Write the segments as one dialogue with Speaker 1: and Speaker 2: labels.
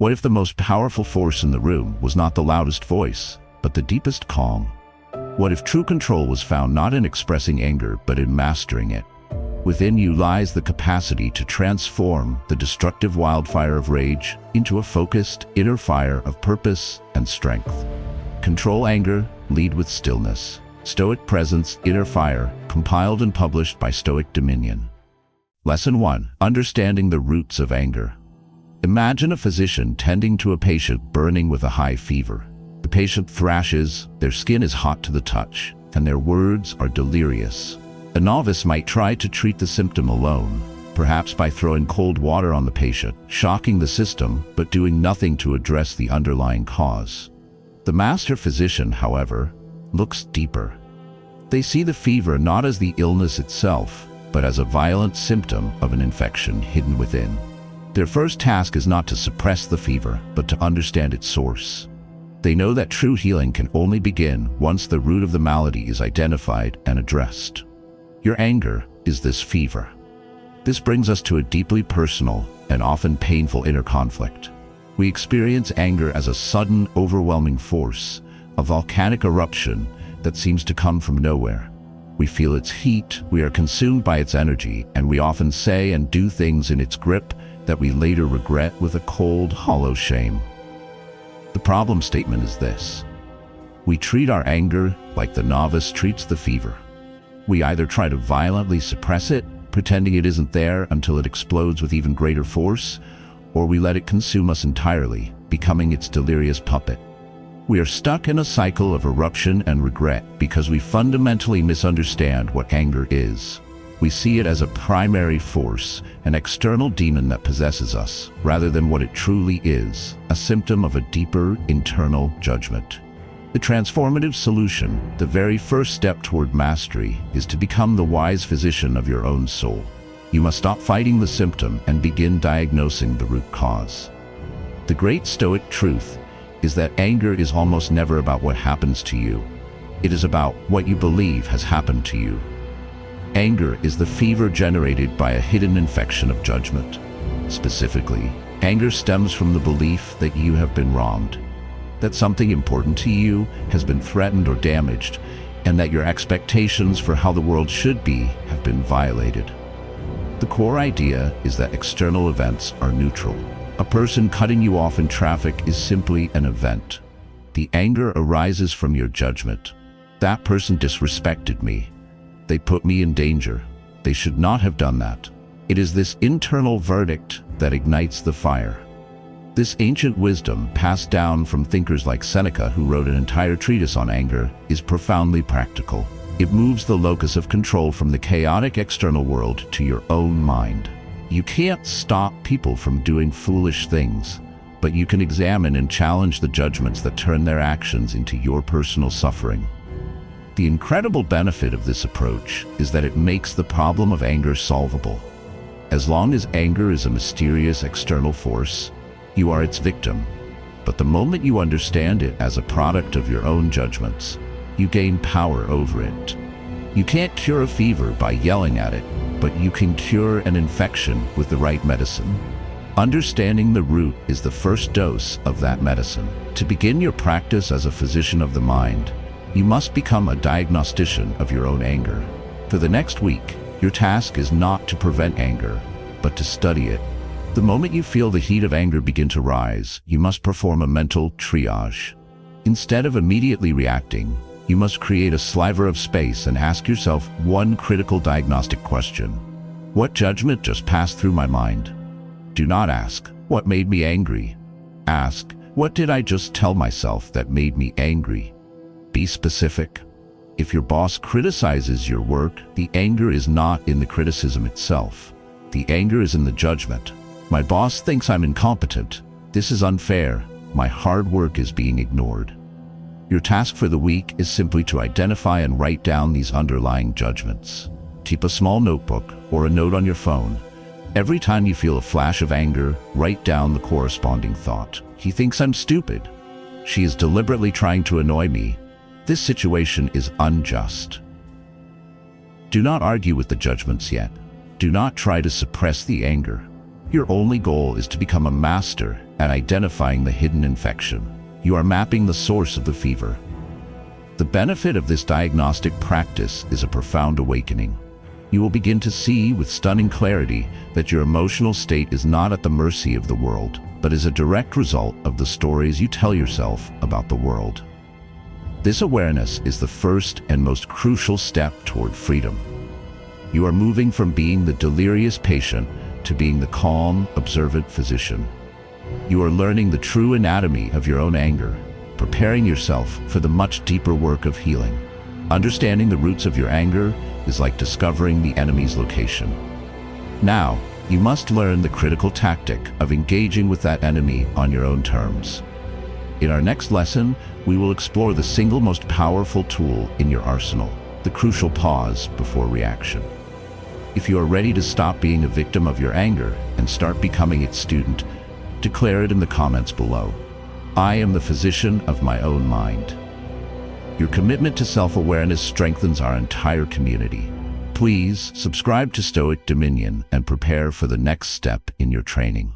Speaker 1: What if the most powerful force in the room was not the loudest voice, but the deepest calm? What if true control was found not in expressing anger, but in mastering it? Within you lies the capacity to transform the destructive wildfire of rage into a focused inner fire of purpose and strength. Control anger, lead with stillness. Stoic Presence, Inner Fire, compiled and published by Stoic Dominion. Lesson 1. Understanding the roots of anger. Imagine a physician tending to a patient burning with a high fever. The patient thrashes, their skin is hot to the touch, and their words are delirious. A novice might try to treat the symptom alone, perhaps by throwing cold water on the patient, shocking the system, but doing nothing to address the underlying cause. The master physician, however, looks deeper. They see the fever not as the illness itself, but as a violent symptom of an infection hidden within. Their first task is not to suppress the fever, but to understand its source. They know that true healing can only begin once the root of the malady is identified and addressed. Your anger is this fever. This brings us to a deeply personal and often painful inner conflict. We experience anger as a sudden, overwhelming force, a volcanic eruption that seems to come from nowhere. We feel its heat, we are consumed by its energy, and we often say and do things in its grip that we later regret with a cold, hollow shame. The problem statement is this: we treat our anger like the novice treats the fever. We either try to violently suppress it, pretending it isn't there until it explodes with even greater force, or we let it consume us entirely, becoming its delirious puppet. We are stuck in a cycle of eruption and regret because we fundamentally misunderstand what anger is. We see it as a primary force, an external demon that possesses us, rather than what it truly is, a symptom of a deeper internal judgment. The transformative solution, the very first step toward mastery, is to become the wise physician of your own soul. You must stop fighting the symptom and begin diagnosing the root cause. The great Stoic truth is that anger is almost never about what happens to you. It is about what you believe has happened to you. Anger is the fever generated by a hidden infection of judgment. Specifically, anger stems from the belief that you have been wronged, that something important to you has been threatened or damaged, and that your expectations for how the world should be have been violated. The core idea is that external events are neutral. A person cutting you off in traffic is simply an event. The anger arises from your judgment. That person disrespected me. They put me in danger. They should not have done that. It is this internal verdict that ignites the fire. This ancient wisdom, passed down from thinkers like Seneca, who wrote an entire treatise on anger, is profoundly practical. It moves the locus of control from the chaotic external world to your own mind. You can't stop people from doing foolish things, but you can examine and challenge the judgments that turn their actions into your personal suffering. The incredible benefit of this approach is that it makes the problem of anger solvable. As long as anger is a mysterious external force, you are its victim. But the moment you understand it as a product of your own judgments, you gain power over it. You can't cure a fever by yelling at it, but you can cure an infection with the right medicine. Understanding the root is the first dose of that medicine. To begin your practice as a physician of the mind, you must become a diagnostician of your own anger. For the next week, your task is not to prevent anger, but to study it. The moment you feel the heat of anger begin to rise, you must perform a mental triage. Instead of immediately reacting, you must create a sliver of space and ask yourself one critical diagnostic question. What judgment just passed through my mind? Do not ask, what made me angry? Ask, what did I just tell myself that made me angry? Be specific. If your boss criticizes your work, the anger is not in the criticism itself. The anger is in the judgment. My boss thinks I'm incompetent. This is unfair. My hard work is being ignored. Your task for the week is simply to identify and write down these underlying judgments. Keep a small notebook or a note on your phone. Every time you feel a flash of anger, write down the corresponding thought. He thinks I'm stupid. She is deliberately trying to annoy me. This situation is unjust. Do not argue with the judgments yet. Do not try to suppress the anger. Your only goal is to become a master at identifying the hidden infection. You are mapping the source of the fever. The benefit of this diagnostic practice is a profound awakening. You will begin to see with stunning clarity that your emotional state is not at the mercy of the world, but is a direct result of the stories you tell yourself about the world. This awareness is the first and most crucial step toward freedom. You are moving from being the delirious patient to being the calm, observant physician. You are learning the true anatomy of your own anger, preparing yourself for the much deeper work of healing. Understanding the roots of your anger is like discovering the enemy's location. Now, you must learn the critical tactic of engaging with that enemy on your own terms. In our next lesson, we will explore the single most powerful tool in your arsenal, the crucial pause before reaction. If you are ready to stop being a victim of your anger and start becoming its student, declare it in the comments below. I am the physician of my own mind. Your commitment to self-awareness strengthens our entire community. Please subscribe to Stoic Dominion and prepare for the next step in your training.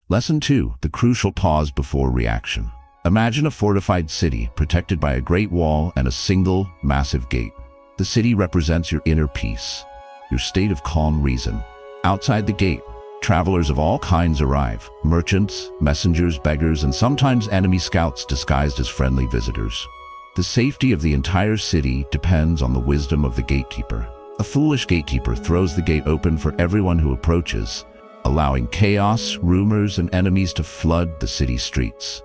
Speaker 1: Lesson 2. The crucial pause before reaction. Imagine a fortified city protected by a great wall and a single, massive gate. The city represents your inner peace, your state of calm reason. Outside the gate, travelers of all kinds arrive: merchants, messengers, beggars, and sometimes enemy scouts disguised as friendly visitors. The safety of the entire city depends on the wisdom of the gatekeeper. A foolish gatekeeper throws the gate open for everyone who approaches, allowing chaos, rumors, and enemies to flood the city streets.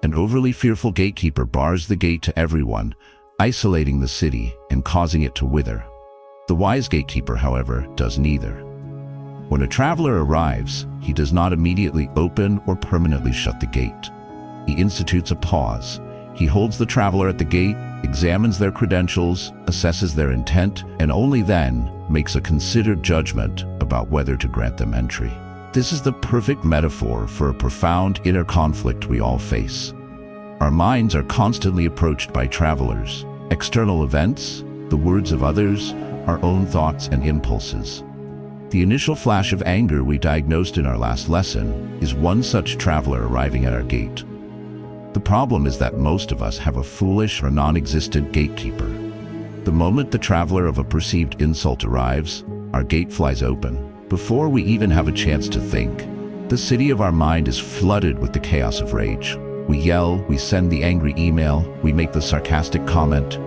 Speaker 1: An overly fearful gatekeeper bars the gate to everyone, isolating the city and causing it to wither. The wise gatekeeper, however, does neither. When a traveler arrives, he does not immediately open or permanently shut the gate. He institutes a pause. He holds the traveler at the gate, examines their credentials, assesses their intent, and only then makes a considered judgment about whether to grant them entry. This is the perfect metaphor for a profound inner conflict we all face. Our minds are constantly approached by travelers, external events, the words of others, our own thoughts and impulses. The initial flash of anger we diagnosed in our last lesson is one such traveler arriving at our gate. The problem is that most of us have a foolish or non-existent gatekeeper. The moment the traveler of a perceived insult arrives, our gate flies open. Before we even have a chance to think, the city of our mind is flooded with the chaos of rage. We yell, we send the angry email, we make the sarcastic comment.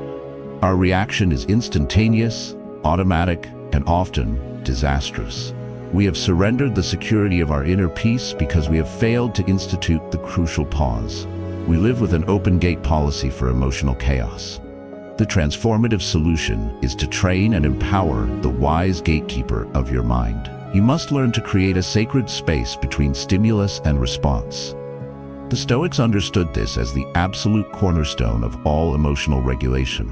Speaker 1: Our reaction is instantaneous, automatic, and often disastrous. We have surrendered the security of our inner peace because we have failed to institute the crucial pause. We live with an open gate policy for emotional chaos. The transformative solution is to train and empower the wise gatekeeper of your mind. You must learn to create a sacred space between stimulus and response. The Stoics understood this as the absolute cornerstone of all emotional regulation.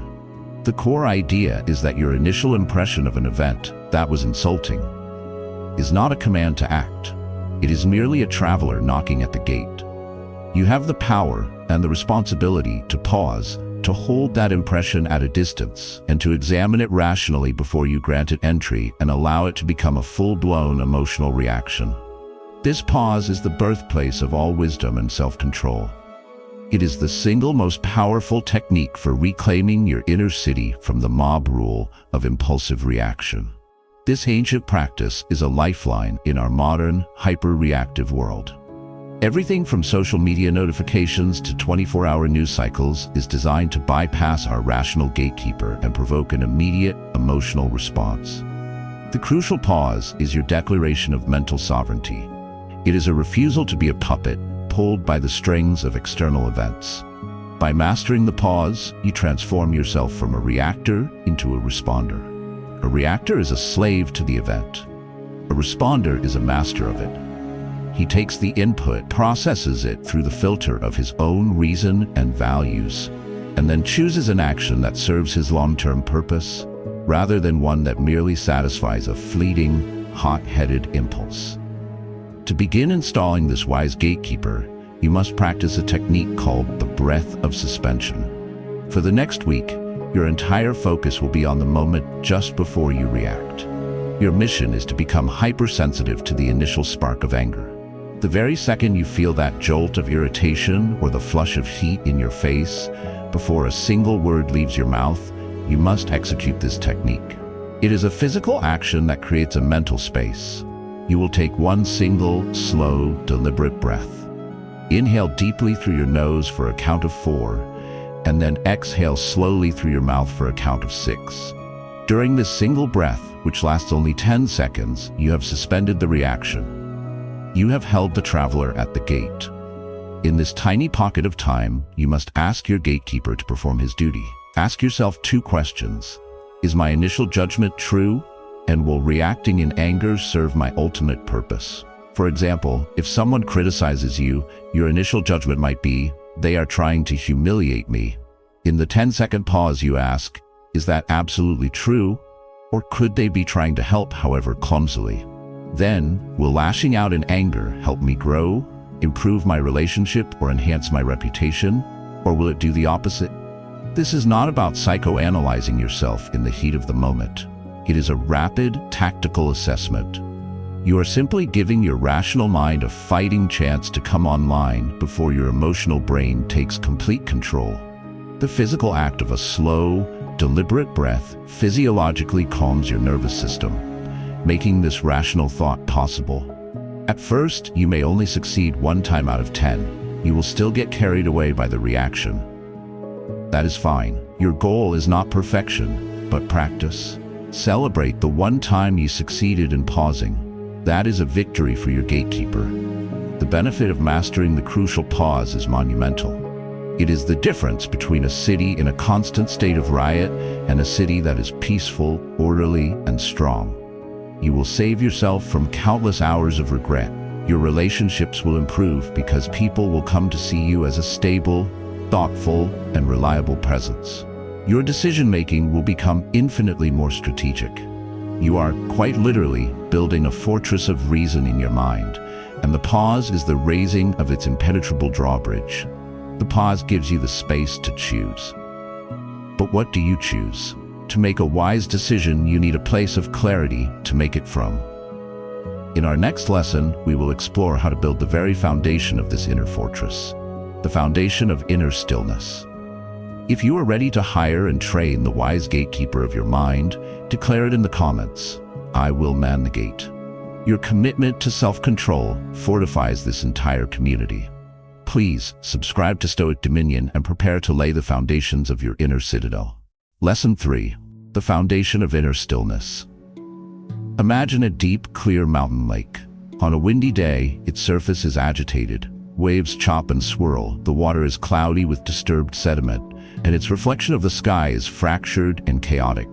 Speaker 1: The core idea is that your initial impression of an event that was insulting is not a command to act. It is merely a traveler knocking at the gate. You have the power and the responsibility to pause, to hold that impression at a distance, and to examine it rationally before you grant it entry and allow it to become a full-blown emotional reaction. This pause is the birthplace of all wisdom and self-control. It is the single most powerful technique for reclaiming your inner city from the mob rule of impulsive reaction. This ancient practice is a lifeline in our modern, hyper-reactive world. Everything from social media notifications to 24-hour news cycles is designed to bypass our rational gatekeeper and provoke an immediate emotional response. The crucial pause is your declaration of mental sovereignty. It is a refusal to be a puppet pulled by the strings of external events. By mastering the pause, you transform yourself from a reactor into a responder. A reactor is a slave to the event. A responder is a master of it. He takes the input, processes it through the filter of his own reason and values, and then chooses an action that serves his long-term purpose, rather than one that merely satisfies a fleeting, hot-headed impulse. To begin installing this wise gatekeeper, you must practice a technique called the breath of suspension. For the next week, your entire focus will be on the moment just before you react. Your mission is to become hypersensitive to the initial spark of anger. The very second you feel that jolt of irritation or the flush of heat in your face, before a single word leaves your mouth, you must execute this technique. It is a physical action that creates a mental space. You will take one single, slow, deliberate breath. Inhale deeply through your nose for a count of 4, and then exhale slowly through your mouth for a count of 6. During this single breath, which lasts only 10 seconds, you have suspended the reaction. You have held the traveler at the gate. In this tiny pocket of time, you must ask your gatekeeper to perform his duty. Ask yourself 2 questions. Is my initial judgment true? And will reacting in anger serve my ultimate purpose? For example, if someone criticizes you, your initial judgment might be, they are trying to humiliate me. In the 10-second pause you ask, is that absolutely true? Or could they be trying to help, however clumsily? Then, will lashing out in anger help me grow, improve my relationship, or enhance my reputation? Or will it do the opposite? This is not about psychoanalyzing yourself in the heat of the moment. It is a rapid, tactical assessment. You are simply giving your rational mind a fighting chance to come online before your emotional brain takes complete control. The physical act of a slow, deliberate breath physiologically calms your nervous system, making this rational thought possible. At first, you may only succeed 1 time out of 10. You will still get carried away by the reaction. That is fine. Your goal is not perfection, but practice. Celebrate the 1 time you succeeded in pausing. That is a victory for your gatekeeper. The benefit of mastering the crucial pause is monumental. It is the difference between a city in a constant state of riot and a city that is peaceful, orderly, and strong. You will save yourself from countless hours of regret. Your relationships will improve because people will come to see you as a stable, thoughtful, and reliable presence. Your decision-making will become infinitely more strategic. You are, quite literally, building a fortress of reason in your mind, and the pause is the raising of its impenetrable drawbridge. The pause gives you the space to choose. But what do you choose? To make a wise decision, you need a place of clarity to make it from. In our next lesson, we will explore how to build the very foundation of this inner fortress, the foundation of inner stillness. If you are ready to hire and train the wise gatekeeper of your mind, declare it in the comments. I will man the gate. Your commitment to self-control fortifies this entire community. Please subscribe to Stoic Dominion and prepare to lay the foundations of your inner citadel. Lesson 3. The foundation of inner stillness. Imagine a deep, clear mountain lake. On a windy day, its surface is agitated. Waves chop and swirl, the water is cloudy with disturbed sediment, and its reflection of the sky is fractured and chaotic.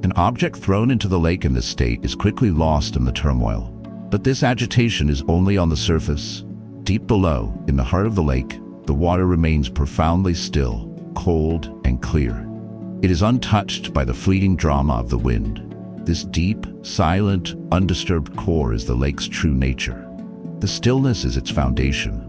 Speaker 1: An object thrown into the lake in this state is quickly lost in the turmoil. But this agitation is only on the surface. Deep below, in the heart of the lake, the water remains profoundly still, cold, and clear. It is untouched by the fleeting drama of the wind. This deep, silent, undisturbed core is the lake's true nature. The stillness is its foundation.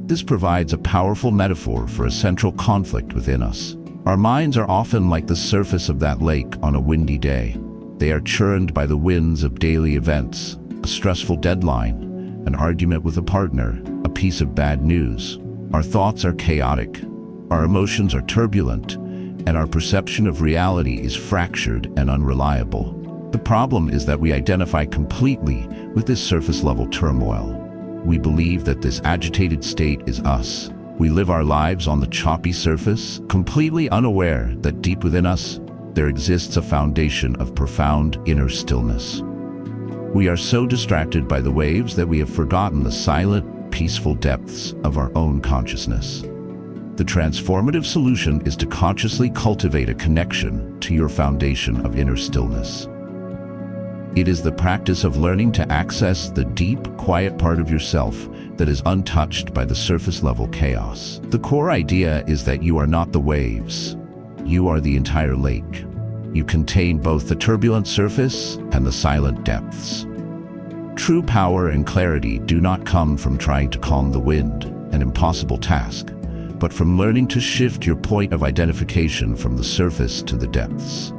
Speaker 1: This provides a powerful metaphor for a central conflict within us. Our minds are often like the surface of that lake on a windy day. They are churned by the winds of daily events, a stressful deadline, an argument with a partner, a piece of bad news. Our thoughts are chaotic, our emotions are turbulent, and our perception of reality is fractured and unreliable. The problem is that we identify completely with this surface-level turmoil. We believe that this agitated state is us. We live our lives on the choppy surface, completely unaware that deep within us, there exists a foundation of profound inner stillness. We are so distracted by the waves that we have forgotten the silent, peaceful depths of our own consciousness. The transformative solution is to consciously cultivate a connection to your foundation of inner stillness. It is the practice of learning to access the deep, quiet part of yourself that is untouched by the surface-level chaos. The core idea is that you are not the waves. You are the entire lake. You contain both the turbulent surface and the silent depths. True power and clarity do not come from trying to calm the wind, an impossible task, but from learning to shift your point of identification from the surface to the depths.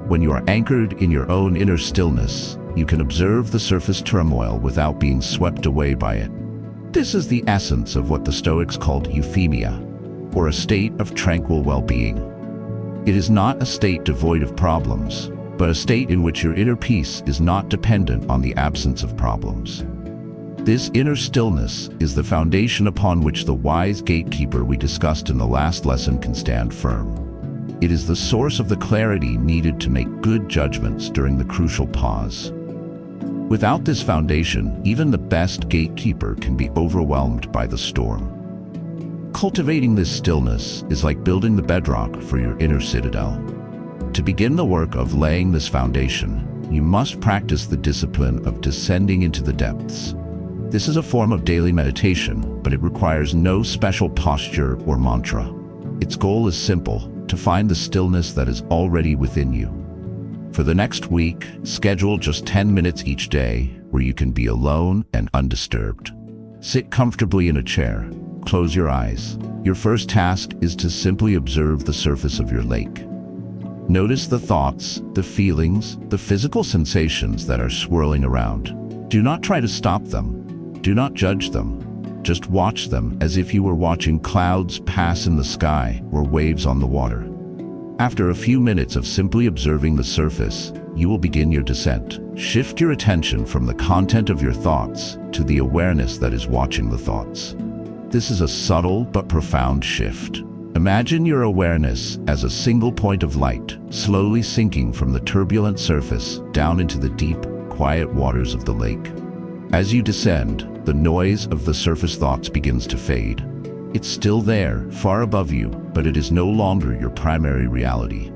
Speaker 1: When you are anchored in your own inner stillness, you can observe the surface turmoil without being swept away by it. This is the essence of what the Stoics called euphemia, or a state of tranquil well-being. It is not a state devoid of problems, but a state in which your inner peace is not dependent on the absence of problems. This inner stillness is the foundation upon which the wise gatekeeper we discussed in the last lesson can stand firm. It is the source of the clarity needed to make good judgments during the crucial pause. Without this foundation, even the best gatekeeper can be overwhelmed by the storm. Cultivating this stillness is like building the bedrock for your inner citadel. To begin the work of laying this foundation, you must practice the discipline of descending into the depths. This is a form of daily meditation, but it requires no special posture or mantra. Its goal is simple: to find the stillness that is already within you. For the next week, schedule just 10 minutes each day where you can be alone and undisturbed. Sit comfortably in a chair. Close your eyes. Your first task is to simply observe the surface of your lake. Notice the thoughts, the feelings, the physical sensations that are swirling around. Do not try to stop them. Do not judge them. Just watch them as if you were watching clouds pass in the sky or waves on the water. After a few minutes of simply observing the surface, you will begin your descent. Shift your attention from the content of your thoughts to the awareness that is watching the thoughts. This is a subtle but profound shift. Imagine your awareness as a single point of light, slowly sinking from the turbulent surface down into the deep, quiet waters of the lake. As you descend, the noise of the surface thoughts begins to fade. It's still there, far above you, but it is no longer your primary reality.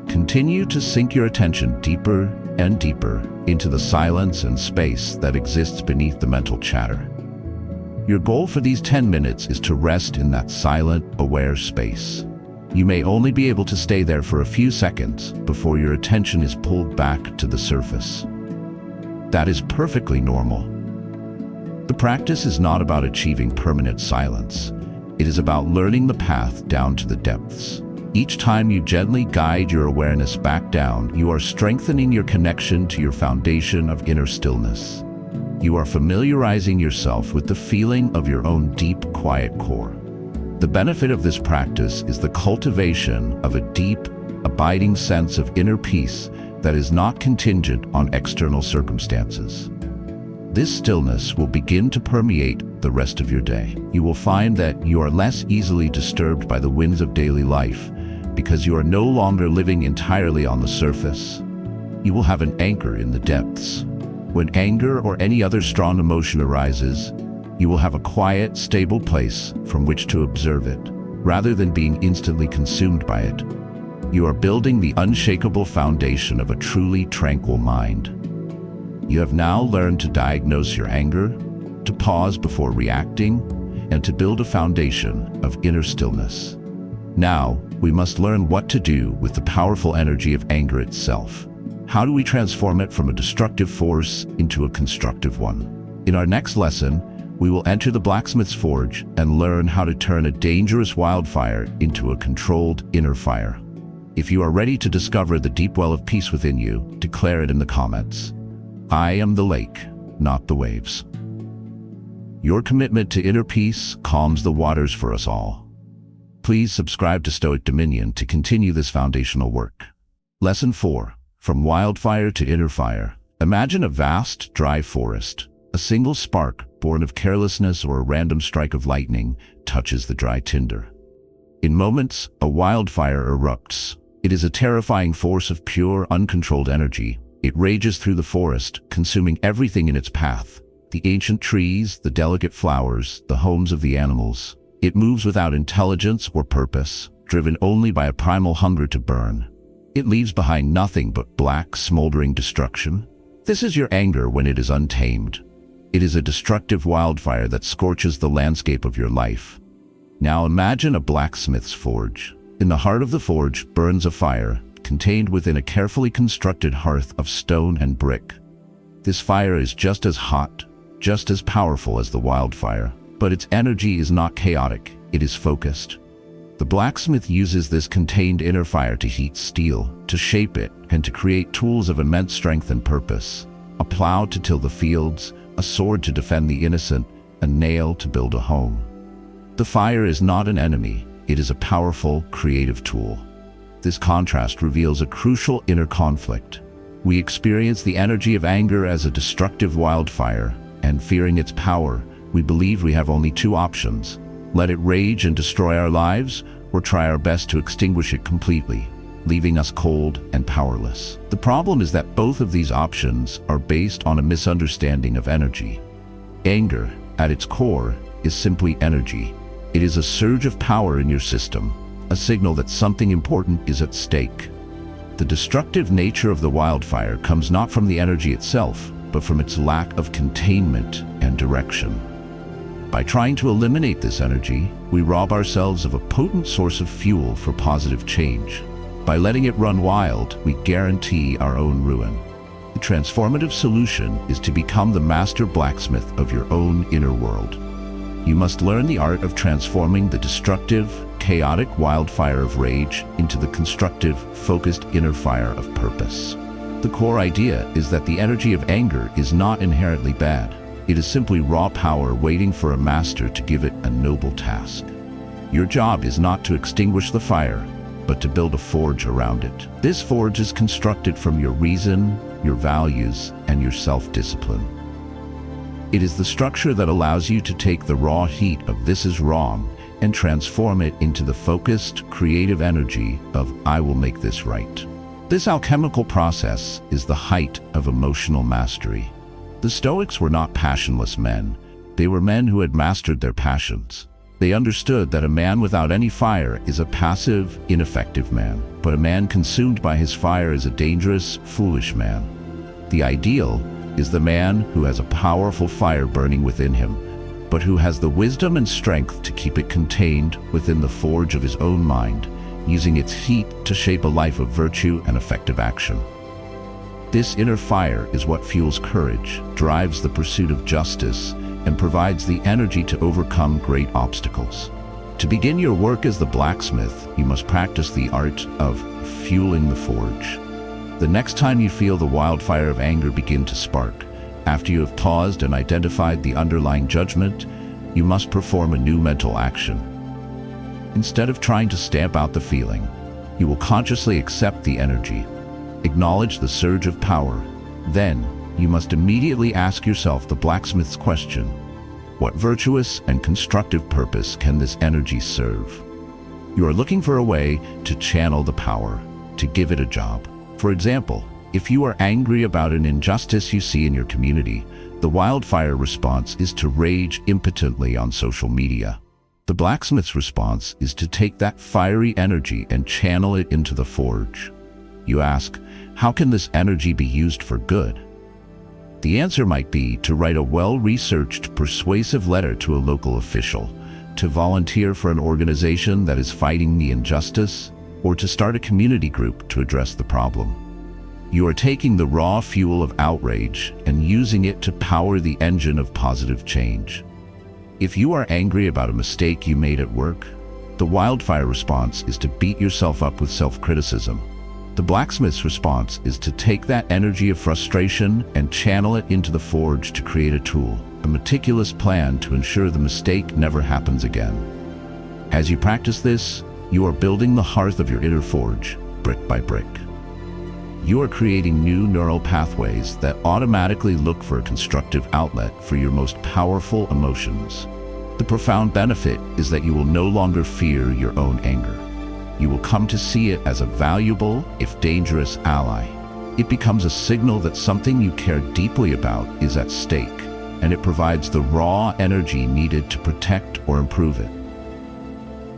Speaker 1: Continue to sink your attention deeper and deeper into the silence and space that exists beneath the mental chatter. Your goal for these 10 minutes is to rest in that silent, aware space. You may only be able to stay there for a few seconds before your attention is pulled back to the surface. That is perfectly normal. The practice is not about achieving permanent silence. It is about learning the path down to the depths. Each time you gently guide your awareness back down, you are strengthening your connection to your foundation of inner stillness. You are familiarizing yourself with the feeling of your own deep, quiet core. The benefit of this practice is the cultivation of a deep, abiding sense of inner peace that is not contingent on external circumstances. This stillness will begin to permeate the rest of your day. You will find that you are less easily disturbed by the winds of daily life because you are no longer living entirely on the surface. You will have an anchor in the depths. When anger or any other strong emotion arises, you will have a quiet, stable place from which to observe it, rather than being instantly consumed by it. You are building the unshakable foundation of a truly tranquil mind. You have now learned to diagnose your anger, to pause before reacting, and to build a foundation of inner stillness. Now, we must learn what to do with the powerful energy of anger itself. How do we transform it from a destructive force into a constructive one? In our next lesson, we will enter the blacksmith's forge and learn how to turn a dangerous wildfire into a controlled inner fire. If you are ready to discover the deep well of peace within you, declare it in the comments. I am the lake, not the waves. Your commitment to inner peace calms the waters for us all. Please subscribe to Stoic Dominion to continue this foundational work. Lesson 4. From wildfire to inner fire. Imagine a vast, dry forest. A single spark, born of carelessness or a random strike of lightning, touches the dry tinder. In moments, a wildfire erupts. It is a terrifying force of pure, uncontrolled energy. It rages through the forest, consuming everything in its path. The ancient trees, the delicate flowers, the homes of the animals. It moves without intelligence or purpose, driven only by a primal hunger to burn. It leaves behind nothing but black, smoldering destruction. This is your anger when it is untamed. It is a destructive wildfire that scorches the landscape of your life. Now imagine a blacksmith's forge. In the heart of the forge burns a fire, contained within a carefully constructed hearth of stone and brick. This fire is just as hot, just as powerful as the wildfire, but its energy is not chaotic, it is focused. The blacksmith uses this contained inner fire to heat steel, to shape it, and to create tools of immense strength and purpose. A plow to till the fields, a sword to defend the innocent, a nail to build a home. The fire is not an enemy, it is a powerful, creative tool. This contrast reveals a crucial inner conflict. We experience the energy of anger as a destructive wildfire, and fearing its power, we believe we have only two options: let it rage and destroy our lives, or try our best to extinguish it completely, leaving us cold and powerless. The problem is that both of these options are based on a misunderstanding of energy. Anger, at its core, is simply energy. It is a surge of power in your system, a signal that something important is at stake. The destructive nature of the wildfire comes not from the energy itself, but from its lack of containment and direction. By trying to eliminate this energy, we rob ourselves of a potent source of fuel for positive change. By letting it run wild, we guarantee our own ruin. The transformative solution is to become the master blacksmith of your own inner world. You must learn the art of transforming the destructive, chaotic wildfire of rage into the constructive, focused inner fire of purpose. The core idea is that the energy of anger is not inherently bad. It is simply raw power waiting for a master to give it a noble task. Your job is not to extinguish the fire, but to build a forge around it. This forge is constructed from your reason, your values, and your self-discipline. It is the structure that allows you to take the raw heat of "this is wrong" and transform it into the focused, creative energy of "I will make this right." This alchemical process is the height of emotional mastery. The Stoics were not passionless men. They were men who had mastered their passions. They understood that a man without any fire is a passive, ineffective man, but a man consumed by his fire is a dangerous, foolish man. The ideal is the man who has a powerful fire burning within him, but who has the wisdom and strength to keep it contained within the forge of his own mind, using its heat to shape a life of virtue and effective action. This inner fire is what fuels courage, drives the pursuit of justice, and provides the energy to overcome great obstacles. To begin your work as the blacksmith, you must practice the art of fueling the forge. The next time you feel the wildfire of anger begin to spark, after you have paused and identified the underlying judgment, you must perform a new mental action. Instead of trying to stamp out the feeling, you will consciously accept the energy. Acknowledge the surge of power. Then, you must immediately ask yourself the blacksmith's question: what virtuous and constructive purpose can this energy serve? You are looking for a way to channel the power, to give it a job. For example, if you are angry about an injustice you see in your community, the wildfire response is to rage impotently on social media. The blacksmith's response is to take that fiery energy and channel it into the forge. You ask, how can this energy be used for good? The answer might be to write a well-researched, persuasive letter to a local official, to volunteer for an organization that is fighting the injustice, or to start a community group to address the problem. You are taking the raw fuel of outrage and using it to power the engine of positive change. If you are angry about a mistake you made at work, the wildfire response is to beat yourself up with self-criticism. The blacksmith's response is to take that energy of frustration and channel it into the forge to create a tool, a meticulous plan to ensure the mistake never happens again. As you practice this, you are building the hearth of your inner forge, brick by brick. You are creating new neural pathways that automatically look for a constructive outlet for your most powerful emotions. The profound benefit is that you will no longer fear your own anger. You will come to see it as a valuable, if dangerous, ally. It becomes a signal that something you care deeply about is at stake, and it provides the raw energy needed to protect or improve it.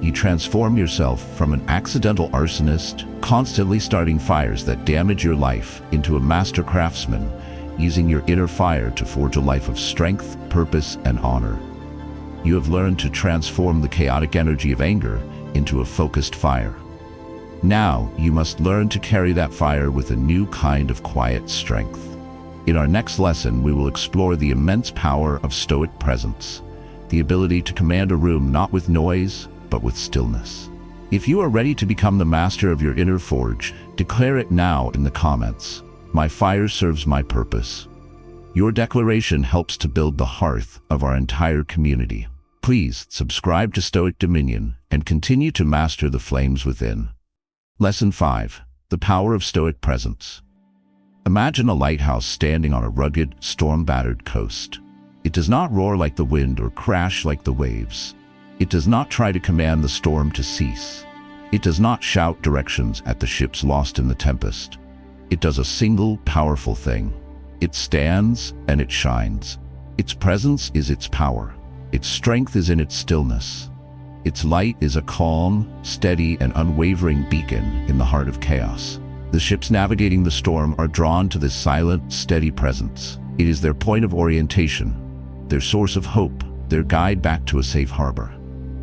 Speaker 1: You transform yourself from an accidental arsonist, constantly starting fires that damage your life, into a master craftsman, using your inner fire to forge a life of strength, purpose, and honor. You have learned to transform the chaotic energy of anger into a focused fire. Now, you must learn to carry that fire with a new kind of quiet strength. In our next lesson, we will explore the immense power of Stoic presence, the ability to command a room not with noise, but with stillness. If you are ready to become the master of your inner forge, declare it now in the comments. My fire serves my purpose. Your declaration helps to build the hearth of our entire community. Please subscribe to Stoic Dominion and continue to master the flames within. Lesson 5. The power of Stoic presence. Imagine a lighthouse standing on a rugged, storm-battered coast. It does not roar like the wind or crash like the waves. It does not try to command the storm to cease. It does not shout directions at the ships lost in the tempest. It does a single, powerful thing. It stands and it shines. Its presence is its power. Its strength is in its stillness. Its light is a calm, steady, and unwavering beacon in the heart of chaos. The ships navigating the storm are drawn to this silent, steady presence. It is their point of orientation, their source of hope, their guide back to a safe harbor.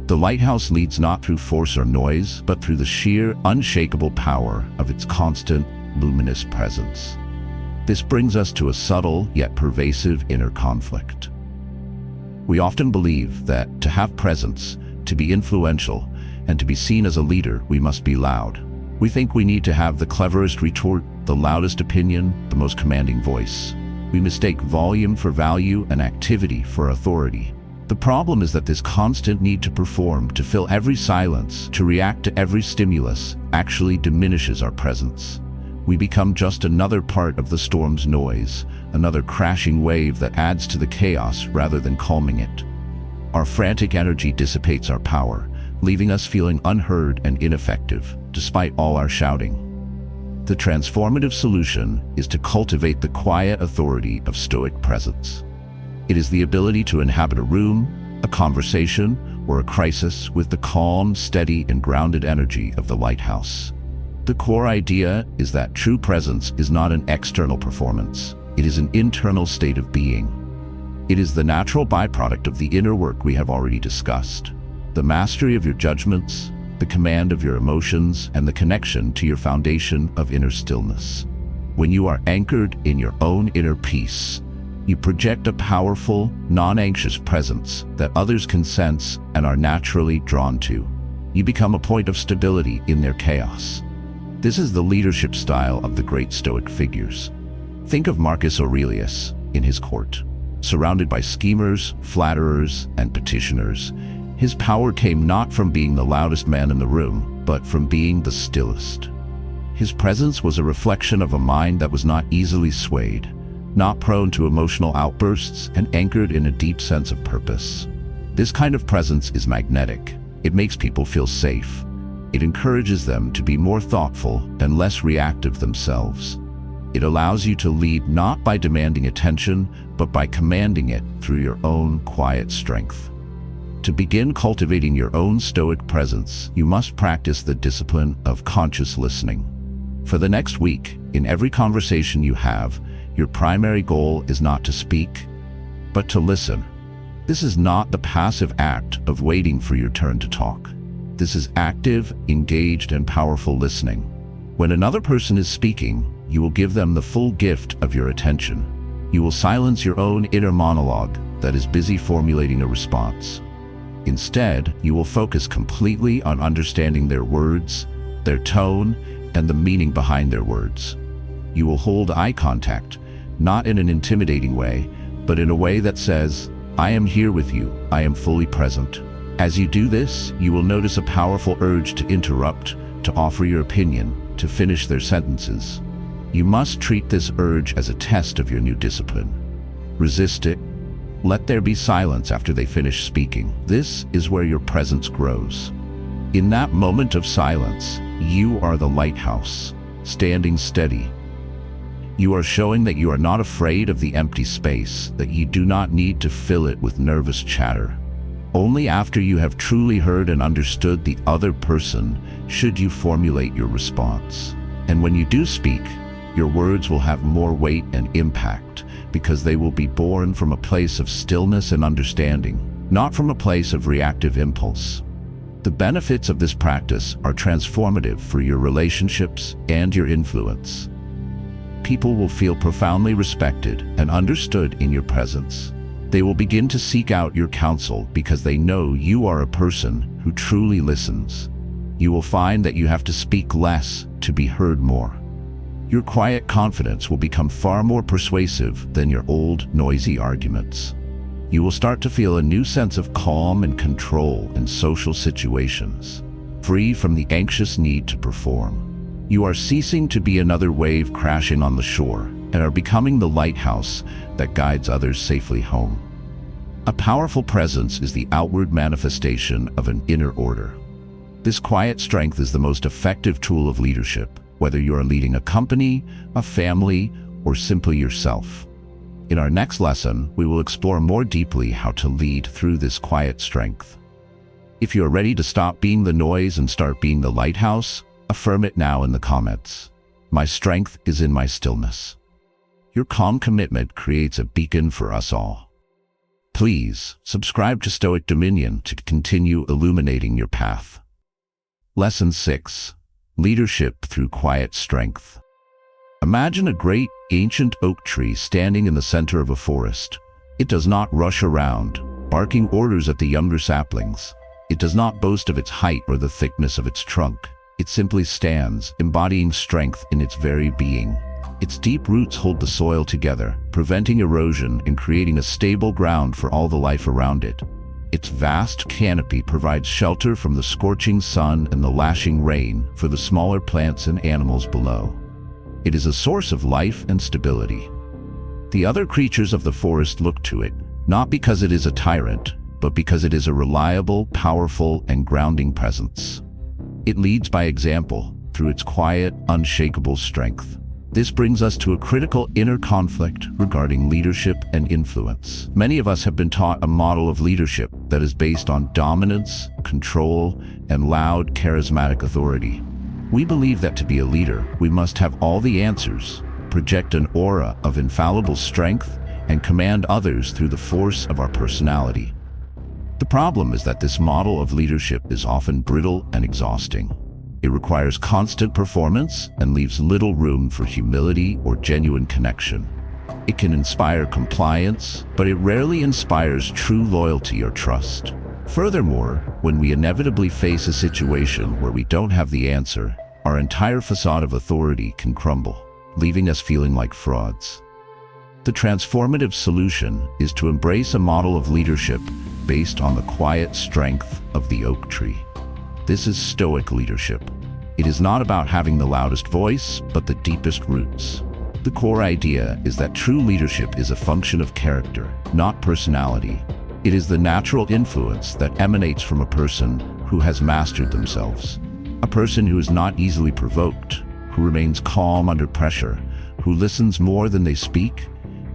Speaker 1: The lighthouse leads not through force or noise, but through the sheer, unshakable power of its constant, luminous presence. This brings us to a subtle yet pervasive inner conflict. We often believe that to have presence, to be influential, and to be seen as a leader, we must be loud. We think we need to have the cleverest retort, the loudest opinion, the most commanding voice. We mistake volume for value and activity for authority. The problem is that this constant need to perform, to fill every silence, to react to every stimulus, actually diminishes our presence. We become just another part of the storm's noise, another crashing wave that adds to the chaos rather than calming it. Our frantic energy dissipates our power, leaving us feeling unheard and ineffective, despite all our shouting. The transformative solution is to cultivate the quiet authority of Stoic presence. It is the ability to inhabit a room, a conversation, or a crisis with the calm, steady, and grounded energy of the lighthouse. The core idea is that true presence is not an external performance. It is an internal state of being. It is the natural byproduct of the inner work we have already discussed. The mastery of your judgments, the command of your emotions, and the connection to your foundation of inner stillness. When you are anchored in your own inner peace, you project a powerful, non-anxious presence that others can sense and are naturally drawn to. You become a point of stability in their chaos. This is the leadership style of the great Stoic figures. Think of Marcus Aurelius in his court. Surrounded by schemers, flatterers, and petitioners, his power came not from being the loudest man in the room, but from being the stillest. His presence was a reflection of a mind that was not easily swayed, not prone to emotional outbursts, and anchored in a deep sense of purpose. This kind of presence is magnetic. It makes people feel safe. It encourages them to be more thoughtful and less reactive themselves. It allows you to lead not by demanding attention, but by commanding it through your own quiet strength. To begin cultivating your own Stoic presence, you must practice the discipline of conscious listening. For the next week, in every conversation you have, your primary goal is not to speak, but to listen. This is not the passive act of waiting for your turn to talk. This is active, engaged, and powerful listening. When another person is speaking, you will give them the full gift of your attention. You will silence your own inner monologue that is busy formulating a response. Instead, you will focus completely on understanding their words, their tone, and the meaning behind their words. You will hold eye contact, not in an intimidating way, but in a way that says, "I am here with you, I am fully present." As you do this, you will notice a powerful urge to interrupt, to offer your opinion, to finish their sentences. You must treat this urge as a test of your new discipline. Resist it. Let there be silence after they finish speaking. This is where your presence grows. In that moment of silence, you are the lighthouse, standing steady. You are showing that you are not afraid of the empty space, that you do not need to fill it with nervous chatter. Only after you have truly heard and understood the other person should you formulate your response. And when you do speak, your words will have more weight and impact because they will be born from a place of stillness and understanding, not from a place of reactive impulse. The benefits of this practice are transformative for your relationships and your influence. People will feel profoundly respected and understood in your presence. They will begin to seek out your counsel because they know you are a person who truly listens. You will find that you have to speak less to be heard more. Your quiet confidence will become far more persuasive than your old, noisy arguments. You will start to feel a new sense of calm and control in social situations, free from the anxious need to perform. You are ceasing to be another wave crashing on the shore and are becoming the lighthouse that guides others safely home. A powerful presence is the outward manifestation of an inner order. This quiet strength is the most effective tool of leadership, whether you are leading a company, a family, or simply yourself. In our next lesson, we will explore more deeply how to lead through this quiet strength. If you are ready to stop being the noise and start being the lighthouse, affirm it now in the comments. My strength is in my stillness. Your calm commitment creates a beacon for us all. Please subscribe to Stoic Dominion to continue illuminating your path. Lesson 6. Leadership through quiet strength. Imagine a great, ancient oak tree standing in the center of a forest. It does not rush around, barking orders at the younger saplings. It does not boast of its height or the thickness of its trunk. It simply stands, embodying strength in its very being. Its deep roots hold the soil together, preventing erosion and creating a stable ground for all the life around it. Its vast canopy provides shelter from the scorching sun and the lashing rain for the smaller plants and animals below. It is a source of life and stability. The other creatures of the forest look to it, not because it is a tyrant, but because it is a reliable, powerful, and grounding presence. It leads by example, through its quiet, unshakable strength. This brings us to a critical inner conflict regarding leadership and influence. Many of us have been taught a model of leadership that is based on dominance, control, and loud, charismatic authority. We believe that to be a leader, we must have all the answers, project an aura of infallible strength, and command others through the force of our personality. The problem is that this model of leadership is often brittle and exhausting. It requires constant performance and leaves little room for humility or genuine connection. It can inspire compliance, but it rarely inspires true loyalty or trust. Furthermore, when we inevitably face a situation where we don't have the answer, our entire facade of authority can crumble, leaving us feeling like frauds. The transformative solution is to embrace a model of leadership based on the quiet strength of the oak tree. This is Stoic leadership. It is not about having the loudest voice, but the deepest roots. The core idea is that true leadership is a function of character, not personality. It is the natural influence that emanates from a person who has mastered themselves. A person who is not easily provoked, who remains calm under pressure, who listens more than they speak,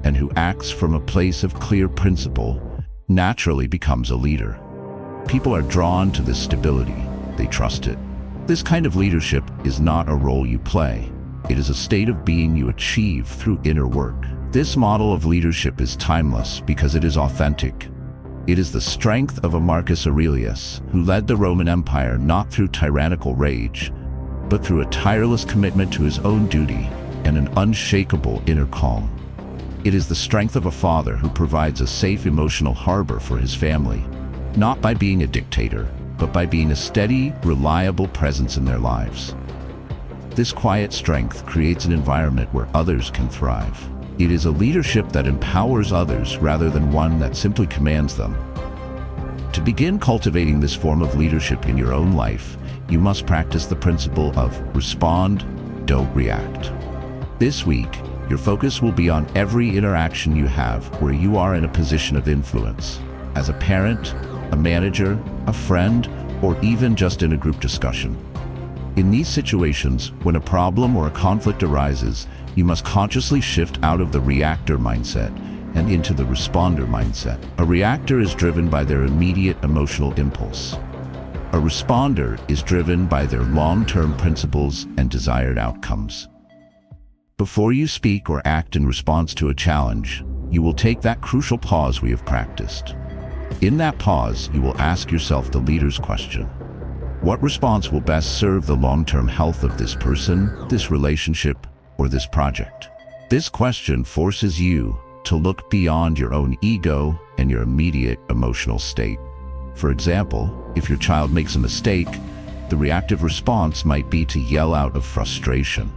Speaker 1: and who acts from a place of clear principle, naturally becomes a leader. People are drawn to this stability. They trust it. This kind of leadership is not a role you play. It is a state of being you achieve through inner work. This model of leadership is timeless because it is authentic. It is the strength of a Marcus Aurelius, who led the Roman Empire not through tyrannical rage, but through a tireless commitment to his own duty and an unshakable inner calm. It is the strength of a father who provides a safe emotional harbor for his family, not by being a dictator, but by being a steady, reliable presence in their lives. This quiet strength creates an environment where others can thrive. It is a leadership that empowers others rather than one that simply commands them. To begin cultivating this form of leadership in your own life, you must practice the principle of respond, don't react. This week, your focus will be on every interaction you have where you are in a position of influence. As a parent, a manager, a friend, or even just in a group discussion. In these situations, when a problem or a conflict arises, you must consciously shift out of the reactor mindset and into the responder mindset. A reactor is driven by their immediate emotional impulse. A responder is driven by their long-term principles and desired outcomes. Before you speak or act in response to a challenge, you will take that crucial pause we have practiced. In that pause, you will ask yourself the leader's question. What response will best serve the long-term health of this person, this relationship, or this project? This question forces you to look beyond your own ego and your immediate emotional state. For example, if your child makes a mistake, The reactive response might be to yell out of frustration.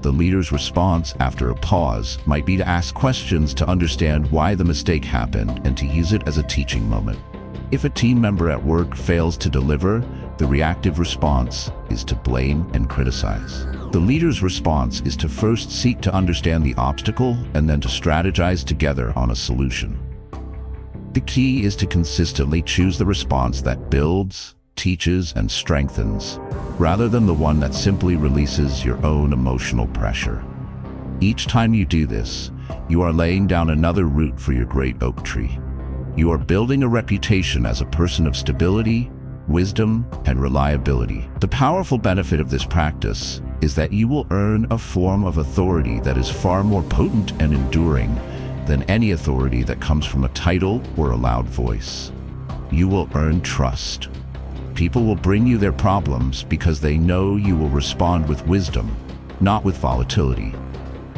Speaker 1: The leader's response after a pause might be to ask questions to understand why the mistake happened and to use it as a teaching moment. If a team member at work fails to deliver, the reactive response is to blame and criticize. The leader's response is to first seek to understand the obstacle and then to strategize together on a solution. The key is to consistently choose the response that builds, teaches, and strengthens, rather than the one that simply releases your own emotional pressure. Each time you do this, you are laying down another root for your great oak tree. You are building a reputation as a person of stability, wisdom, and reliability. The powerful benefit of this practice is that you will earn a form of authority that is far more potent and enduring than any authority that comes from a title or a loud voice. You will earn trust. People will bring you their problems because they know you will respond with wisdom, not with volatility.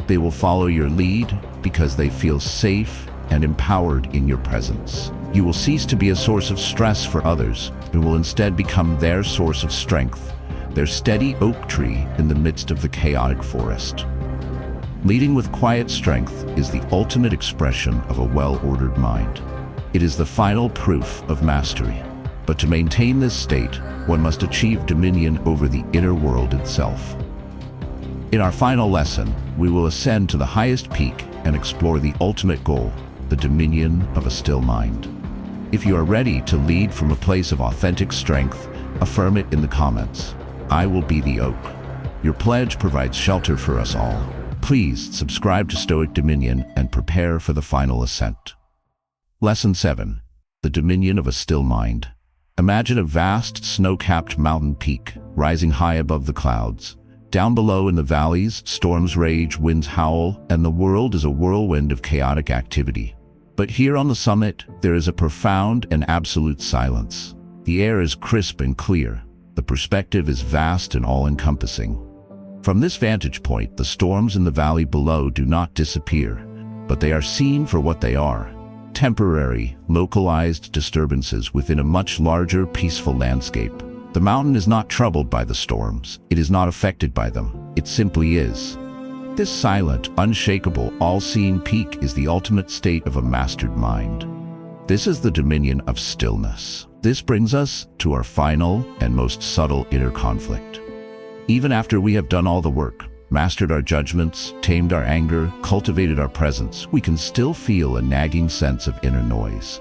Speaker 1: They will follow your lead because they feel safe and empowered in your presence. You will cease to be a source of stress for others and will instead become their source of strength, their steady oak tree in the midst of the chaotic forest. Leading with quiet strength is the ultimate expression of a well-ordered mind. It is the final proof of mastery. But to maintain this state, one must achieve dominion over the inner world itself. In our final lesson, we will ascend to the highest peak and explore the ultimate goal, the dominion of a still mind. If you are ready to lead from a place of authentic strength, affirm it in the comments. I will be the oak. Your pledge provides shelter for us all. Please subscribe to Stoic Dominion and prepare for the final ascent. Lesson 7. The Dominion of a Still Mind. Imagine a vast, snow-capped mountain peak rising high above the clouds. Down below in the valleys, storms rage, winds howl, and the world is a whirlwind of chaotic activity. But here on the summit, there is a profound and absolute silence. The air is crisp and clear. The perspective is vast and all-encompassing. From this vantage point, the storms in the valley below do not disappear, but they are seen for what they are: temporary, localized disturbances within a much larger, peaceful landscape. The mountain is not troubled by the storms. It is not affected by them. It simply is. This silent, unshakable, all-seeing peak is the ultimate state of a mastered mind. This is the dominion of stillness. This brings us to our final and most subtle inner conflict. Even after we have done all the work, mastered our judgments, tamed our anger, cultivated our presence, we can still feel a nagging sense of inner noise.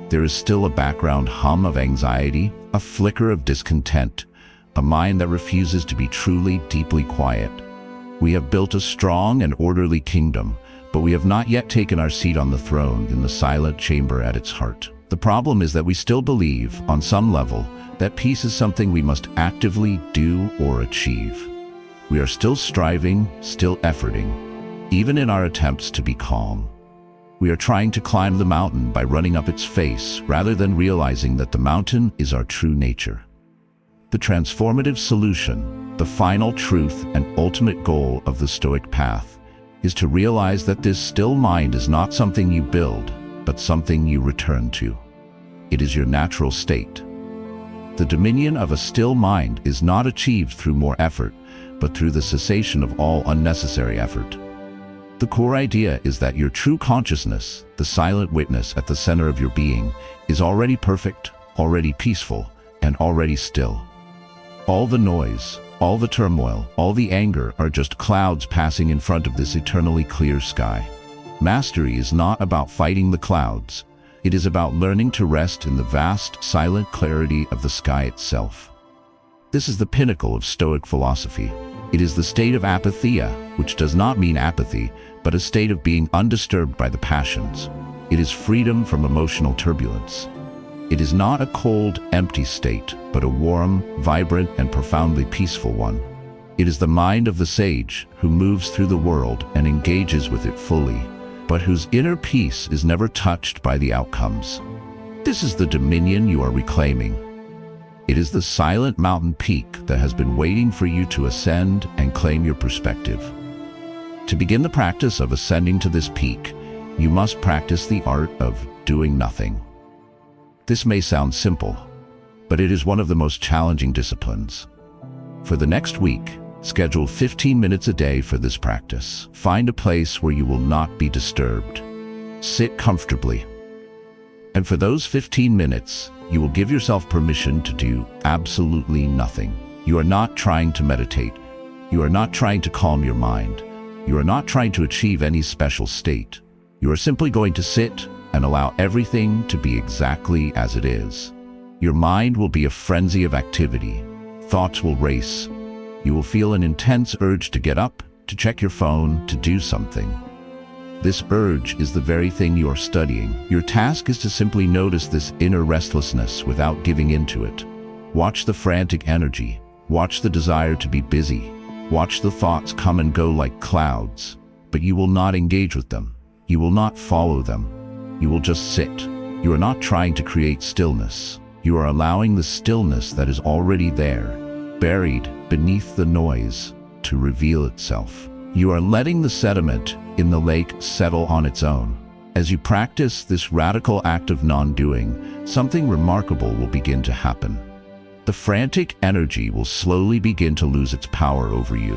Speaker 1: There is still a background hum of anxiety, a flicker of discontent, a mind that refuses to be truly, deeply quiet. We have built a strong and orderly kingdom, but we have not yet taken our seat on the throne in the silent chamber at its heart. The problem is that we still believe, on some level, that peace is something we must actively do or achieve. We are still striving, still efforting, even in our attempts to be calm. We are trying to climb the mountain by running up its face, rather than realizing that the mountain is our true nature. The transformative solution, the final truth and ultimate goal of the Stoic path, is to realize that this still mind is not something you build, but something you return to. It is your natural state. The dominion of a still mind is not achieved through more effort, but through the cessation of all unnecessary effort. The core idea is that your true consciousness, the silent witness at the center of your being, is already perfect, already peaceful, and already still. All the noise, all the turmoil, all the anger are just clouds passing in front of this eternally clear sky. Mastery is not about fighting the clouds. It is about learning to rest in the vast, silent clarity of the sky itself. This is the pinnacle of Stoic philosophy. It is the state of apatheia, which does not mean apathy, but a state of being undisturbed by the passions. It is freedom from emotional turbulence. It is not a cold, empty state, but a warm, vibrant, and profoundly peaceful one. It is the mind of the sage who moves through the world and engages with it fully, but whose inner peace is never touched by the outcomes. This is the dominion you are reclaiming. It is the silent mountain peak that has been waiting for you to ascend and claim your perspective. To begin the practice of ascending to this peak, you must practice the art of doing nothing. This may sound simple, but it is one of the most challenging disciplines. For the next week, schedule 15 minutes a day for this practice. Find a place where you will not be disturbed. Sit comfortably. And for those 15 minutes, you will give yourself permission to do absolutely nothing. You are not trying to meditate. You are not trying to calm your mind. You are not trying to achieve any special state. You are simply going to sit and allow everything to be exactly as it is. Your mind will be a frenzy of activity. Thoughts will race. You will feel an intense urge to get up, to check your phone, to do something. This urge is the very thing you are studying. Your task is to simply notice this inner restlessness without giving into it. Watch the frantic energy. Watch the desire to be busy. Watch the thoughts come and go like clouds, but you will not engage with them. You will not follow them. You will just sit. You are not trying to create stillness. You are allowing the stillness that is already there, buried beneath the noise, to reveal itself. You are letting the sediment in the lake settle on its own. As you practice this radical act of non-doing, something remarkable will begin to happen. The frantic energy will slowly begin to lose its power over you.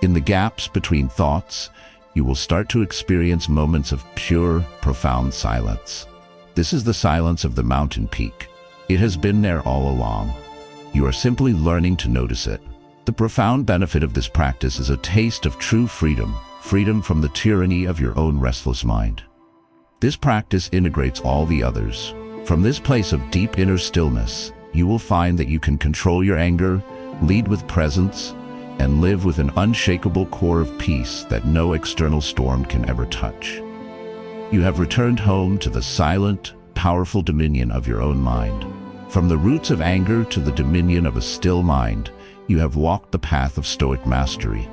Speaker 1: In the gaps between thoughts, you will start to experience moments of pure, profound silence. This is the silence of the mountain peak. It has been there all along. You are simply learning to notice it. The profound benefit of this practice is a taste of true freedom, freedom from the tyranny of your own restless mind. This practice integrates all the others. From this place of deep inner stillness, you will find that you can control your anger, lead with presence, and live with an unshakable core of peace that no external storm can ever touch. You have returned home to the silent, powerful dominion of your own mind. From the roots of anger to the dominion of a still mind, you have walked the path of Stoic mastery.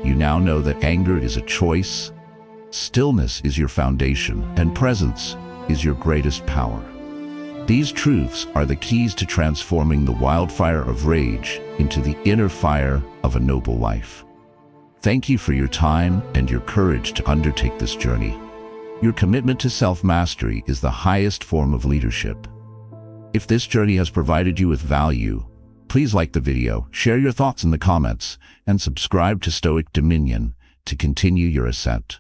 Speaker 1: You now know that anger is a choice, stillness is your foundation, and presence is your greatest power. These truths are the keys to transforming the wildfire of rage into the inner fire of a noble life. Thank you for your time and your courage to undertake this journey. Your commitment to self-mastery is the highest form of leadership. If this journey has provided you with value, please like the video, share your thoughts in the comments, and subscribe to Stoic Dominion to continue your ascent.